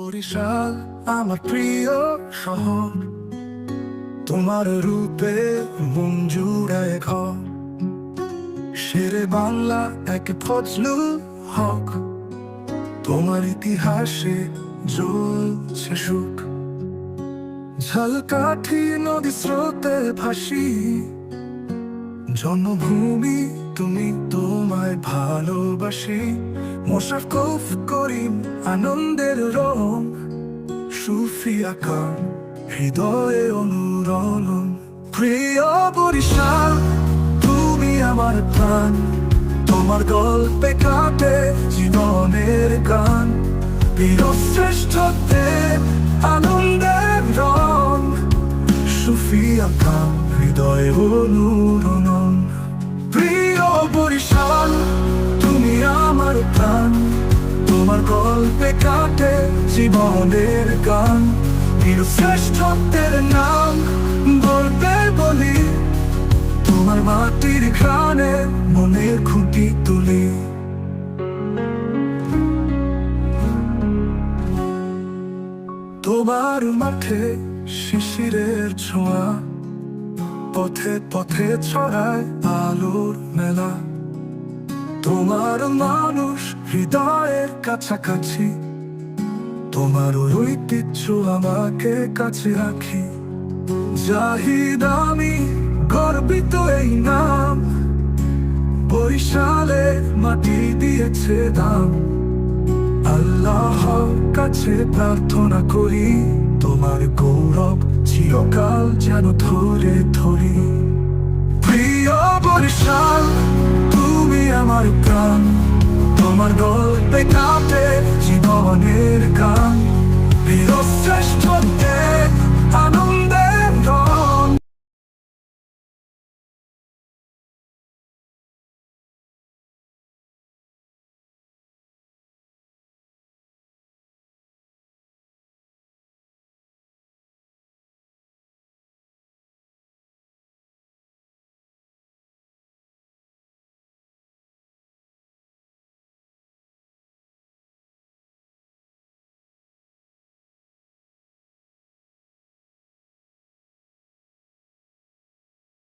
বরিশাল আমার প্রিয় শহর, তোমার রূপে মন জুড়ায় ঘর। শেরে বাংলা এক ফজলুল হক, তোমার ইতিহাসে জ্বলছে সুখ। ঝালকাঠি নদী স্রোতে ভাসি, জন্মভূমি তুমি, তোমায় ভালোবাসি। মোশাররফ করিম আনন্দের রং, সুফিয়া খান হৃদয়ে অনুরণন। প্রিয় বরিশাল তুমি আমার প্রাণ, তোমার গল্পে কাটে জীবনের গান। বীরশ্রেষ্ঠত্বের আনন্দের রং, সুফিয়া খান হৃদয়ে অনুরণন। প্রিয় বরিশাল তুমি আমার প্রাণ, তোমার গল্পে কাটে জীবনের গান। বীরশ্রেষ্ঠত্বের নাম বলতে বলি, তোমার মাটির ঘ্রাণে মনের খুঁটি তুলি। তোমার মাঠে শিশিরের ছোঁয়া, পথে পথে ছড়ায় আলোর মেলা। তোমার মানুষ হৃদয়ের কাছাকাছি, তোমার ঐতিহ্য আমাকে কাছে রাখি। জাহিদ আমি গর্বিত এই নাম, বরিশালের মাটি দিয়েছে দাম। আল্লাহর কাছে প্রার্থনা করি, তোমার গৌরব চিরকাল যেন ধরে ধরি। প্রিয় বরিশাল তুমি আমার প্রাণ, তোমার গল্পে কাটে জীবনের গান।